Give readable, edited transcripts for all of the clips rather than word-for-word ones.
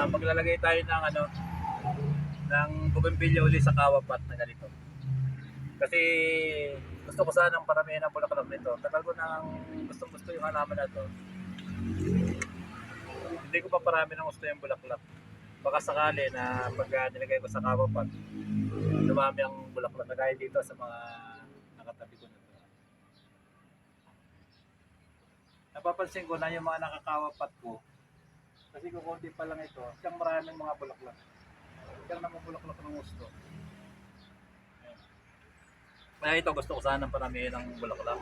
maglalagay tayo ng ng bougainvillea uli sa kawapat na ganito. Kasi gusto ko sanang paramihan ng bulaklak nito. Tagal ko nang gustong-gusto yung halaman na to. Hindi ko pa parami ng gusto yung bulaklak. Baka sakali na pag nilagay ko sa kawapat, dumami ang bulaklak na gaya dito sa mga nakatabi ko na to. Napapansin ko na yung mga nakakawapat ko, kasi kukunti pa lang ito, siyang maraming mga bulaklak. Siyang namumulaklak ng gusto. Kaya ito gusto ko sanang paramihin ng bulaklak.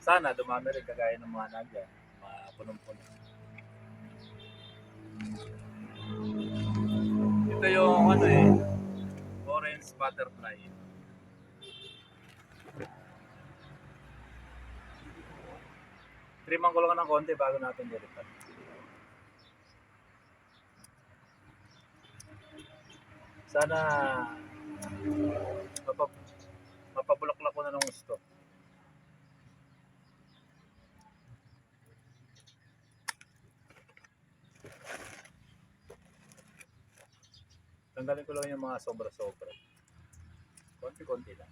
Sana dumami rin kagaya ng mga nagyan, mga punong-puno. Ito yung orange butterfly. Triman ko lang ng konti bago natin dilipat. Sana mapabulaklak ko na ng gusto. Tanggalin ko lang yung mga sobra-sobra. Konti-konti lang.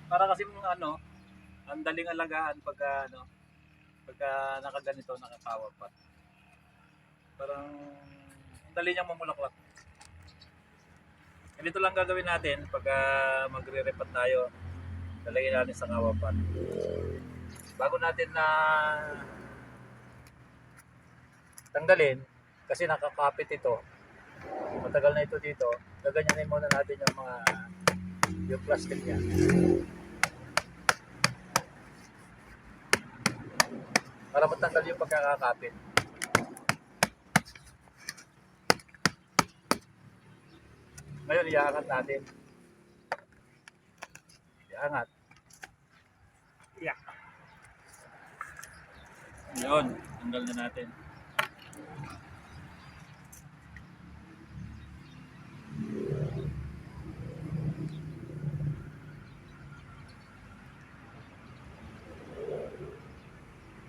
Para kasi ang daling alagaan pagka nakaganito, nakakawapat. Parang ang dali niyang mamulaklak. Ganito lang gagawin natin pagka magre-repat tayo. Lalagyan natin sa kawapat. Bago natin na tanggalin, kasi nakakapit ito. Matagal na ito dito. Gaganyanin muna natin yung plastic niya. Para matanggal yung pagkakakapit. Ngayon, iaangat natin. Iangat. Yeah. Yun, tanggal na natin.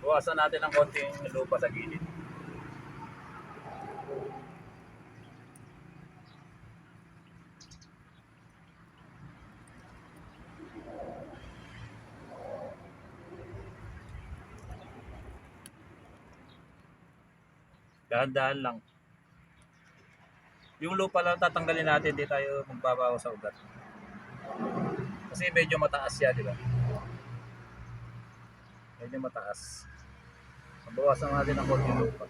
Buwasan natin ng konting lupa sa gilid. Dahan-dahan lang. Yung lupa lang tatanggalin natin, hindi tayo magbabawas sa ugat. Kasi medyo mataas siya, di ba? Medyo mataas. Bawasan natin ang konting lupa.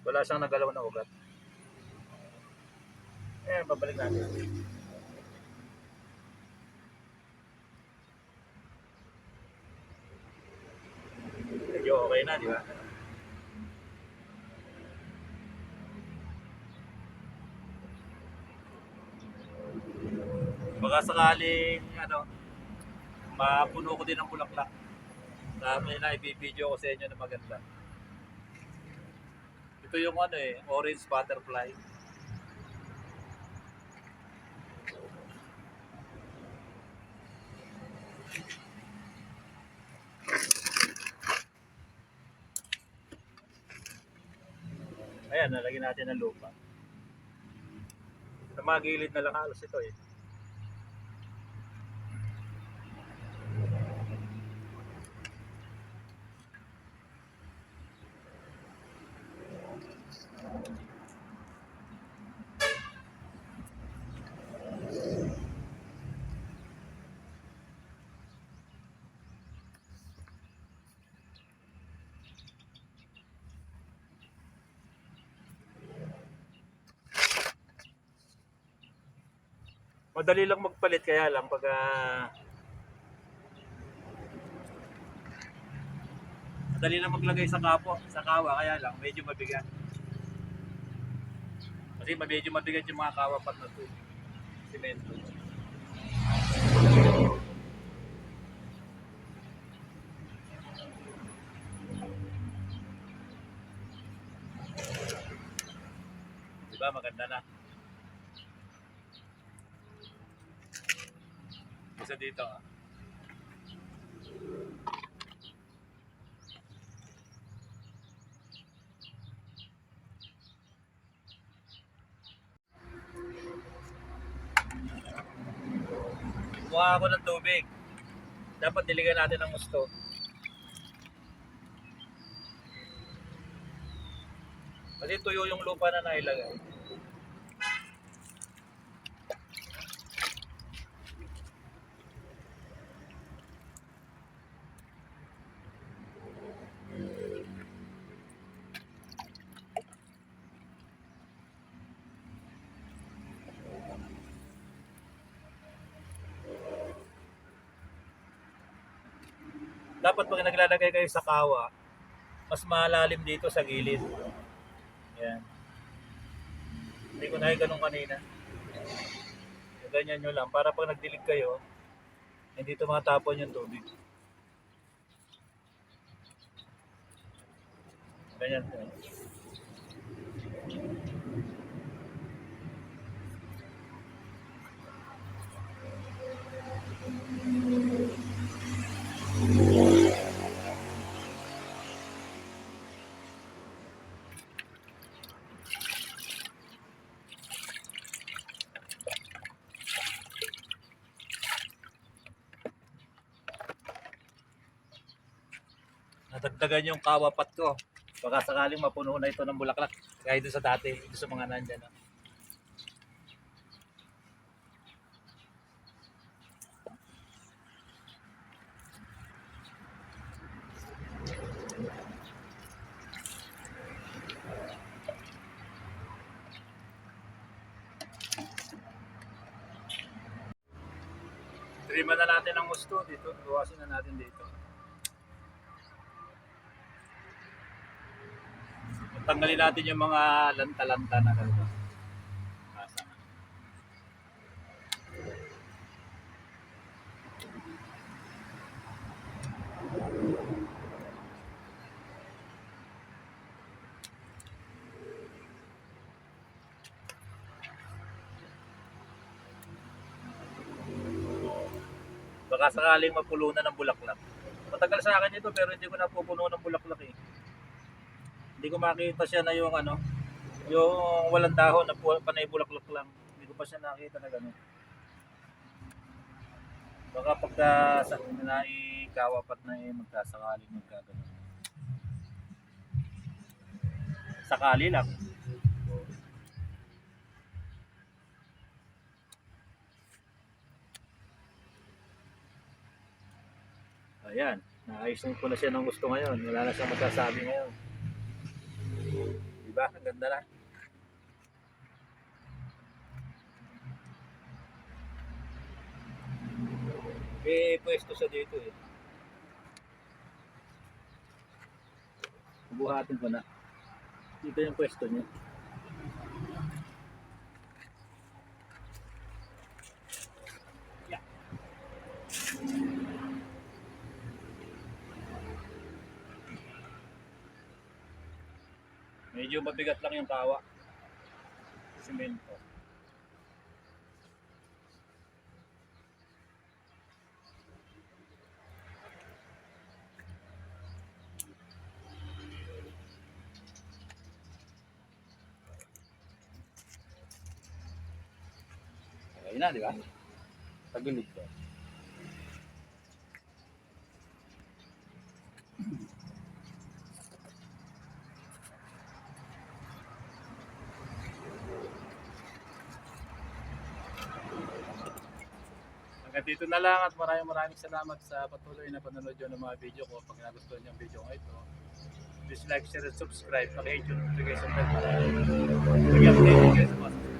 Wala siyang nagalaw na ugat. Babalik natin. Medyo okay na, di ba? Baka sakaling mapuno ko din ng bulaklak. Dami na i-video ko sa inyo na maganda. Ito yung orange butterfly. Ayan, nalagyan natin ng lupa. Sa mga gilid na lang halos ito eh. Madali lang magpalit, kaya lang Madali na maglagay sa kawa, kaya lang medyo mabigat. Kasi medyo mabigat yung mga kawapat na to. Simento. Diba maganda na? Isa dito ah. Kumuha ako ng tubig. Dapat diligan natin ng gusto. Kasi tuyo yung lupa na nailagay. Dapat pag naglalagay kayo sa kawa, mas malalim dito sa gilid. Yan. Hindi ko na ganun kanina. Ganyan nyo lang. Para pag nagdilig kayo, hindi tumatapon yung tubig. Ganyan. Nadagdagan yung kawapat ko. Baka sakaling mapuno na ito ng bulaklak. Kaya doon sa dati, doon sa mga nandyan. No? Triman na natin ang gusto dito. Luwasin na natin dito. Tanggalin natin yung mga lanta-lanta na gano'n. Baka sakaling mapulo na ng bulaklak. Matagal sa akin ito pero hindi ko napupuno ng bulaklak eh. Hindi ko makita siya na yung ano, yung walang dahon na panay bulaklak lang. Hindi ko pa siya nakita na gano'n. Baka pagka sa naikawapat na eh magkasakaling magkagano'n. Sakali lang. Ayan, naayos ko na siya ng gusto ngayon. Wala na siyang masasabi ngayon. Diba? Ang ganda na. May pwesto siya dito eh. Buhatin ko na. Dito yung pwesto niya. Yeah. Medyo mabigat lang yung kawa. Simento. Ayun na, di ba? Tagilid ko. Hanggang dito na lang at maraming salamat sa patuloy na panonood nyo ng mga video ko. Pag nagustuhan nyo ang video ko ito, please like, share, and subscribe. Paki-hit yung notification bell para mag-update kayo sa mga